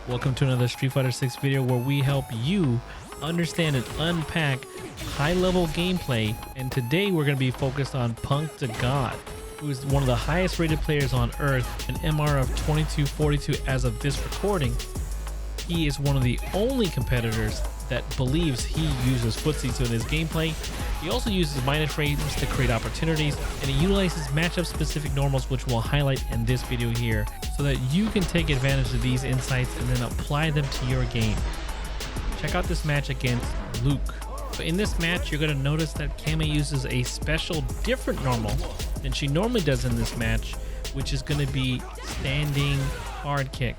Welcome to another Street Fighter 6 video where we help you understand and unpack high-level gameplay. And today we're going to be focused on Punk the God, who is one of the highest rated players on Earth, an MR of 2242 as of this recording. He is one of the only competitors that believes he uses footsies in his gameplay. He also uses minus frames to create opportunities, and he utilizes matchup specific normals, which we'll highlight in this video here, so that you can take advantage of these insights and then apply them to your game. Check out this match against Luke. So in this match, you're going to notice that Cammy uses a special different normal than she normally does in this match, which is going to be standing hard kick.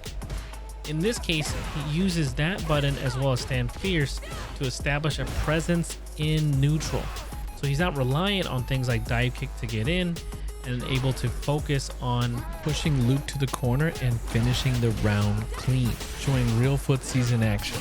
In this case, he uses that button as well as stand fierce to establish a presence in neutral. So he's not reliant on things like dive kick to get in, and able to focus on pushing Luke to the corner and finishing the round clean, showing real footsies in action.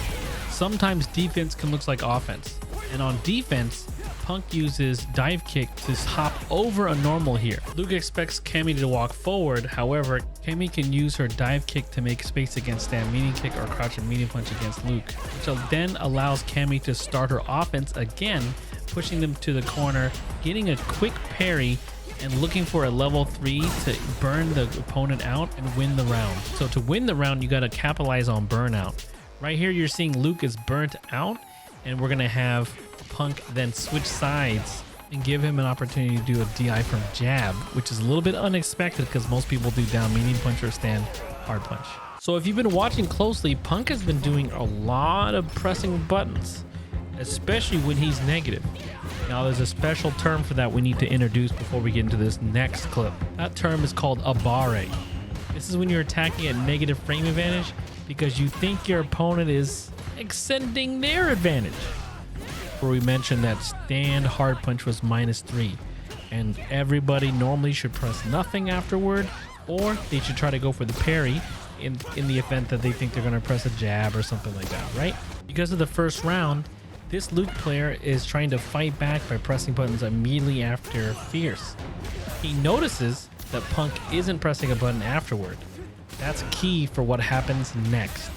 Sometimes defense can look like offense, and on defense, Punk uses dive kick to hop over a normal here. Luke expects Cammy to walk forward. However, Cammy can use her dive kick to make space against stand medium kick or crouch and medium punch against Luke, which then allows Cammy to start her offense again, pushing them to the corner, getting a quick parry, and looking for a level 3 to burn the opponent out and win the round. So to win the round, you got to capitalize on burnout. Right here, you're seeing Luke is burnt out, and we're going to have Punk then switch sides and give him an opportunity to do a DI from jab, which is a little bit unexpected because most people do down medium punch or stand hard punch. So if you've been watching closely, Punk has been doing a lot of pressing buttons, especially when he's negative. Now there's a special term for that we need to introduce before we get into this next clip. That term is called a barre. This is when you're attacking at negative frame advantage because you think your opponent is extending their advantage. Where we mentioned that stand hard punch was -3, and everybody normally should press nothing afterward, or they should try to go for the parry in the event that they think they're going to press a jab or something like that, right? Because of the first round, this Luke player is trying to fight back by pressing buttons immediately after fierce. He notices that Punk isn't pressing a button afterward. That's key for what happens next.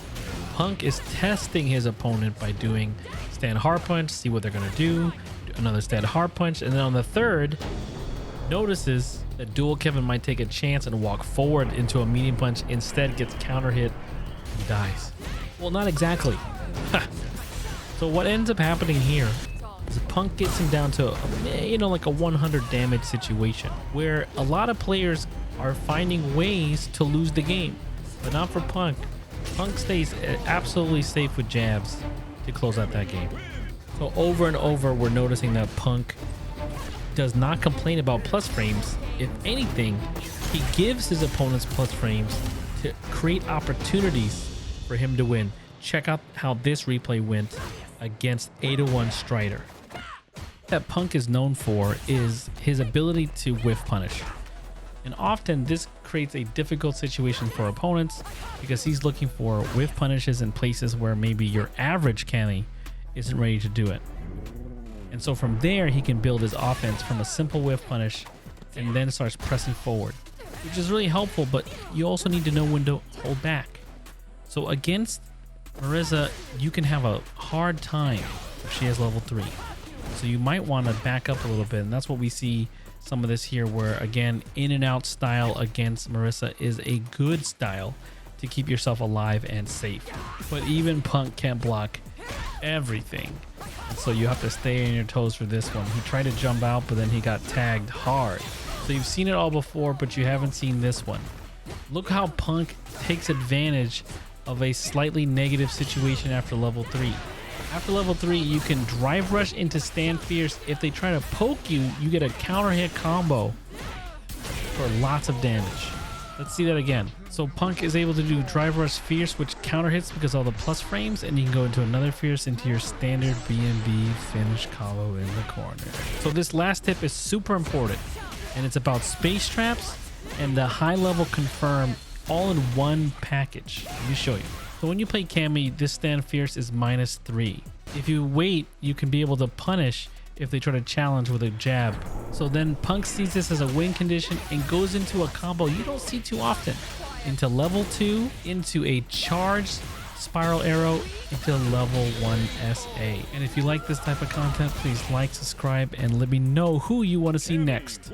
Punk is testing his opponent by doing stand hard punch, see what they're going to do another stand hard punch, and then on the third, notices that Dual Kevin might take a chance and walk forward into a medium punch, instead gets counter hit and dies. Well, not exactly. So what ends up happening here is Punk gets him down to like a 100 damage situation, where a lot of players are finding ways to lose the game, but not for Punk. Punk stays absolutely safe with jabs to close out that game. So over and over, we're noticing that Punk does not complain about plus frames. If anything, he gives his opponents plus frames to create opportunities for him to win. Check out how this replay went against 801 Strider. That Punk is known for is his ability to whiff punish. And often this creates a difficult situation for opponents because he's looking for whiff punishes in places where maybe your average Cammy isn't ready to do it. And so from there, he can build his offense from a simple whiff punish and then starts pressing forward, which is really helpful, but you also need to know when to hold back. So against Marissa, you can have a hard time if she has level 3. So you might want to back up a little bit, and that's what we see some of this here, where again, in and out style against Marissa is a good style to keep yourself alive and safe. But even Punk can't block everything, and so you have to stay on your toes for this one. He tried to jump out, but then he got tagged hard. So you've seen it all before, but you haven't seen this one. Look how Punk takes advantage of a slightly negative situation after level 3. After level 3, you can drive rush into stand fierce. If they try to poke you, you get a counter hit combo for lots of damage. Let's see that again. So Punk is able to do drive rush fierce, which counter hits because all the plus frames, and you can go into another fierce into your standard BNB finish combo in the corner. So this last tip is super important, and it's about space traps and the high level confirm all in one package. Let me show you. So when you play Cammy, this stand fierce is -3. If you wait, you can be able to punish if they try to challenge with a jab. So then Punk sees this as a win condition and goes into a combo you don't see too often. Into level 2, into a charged spiral arrow until level 1 SA. And if you like this type of content, please like, subscribe, and let me know who you want to see next.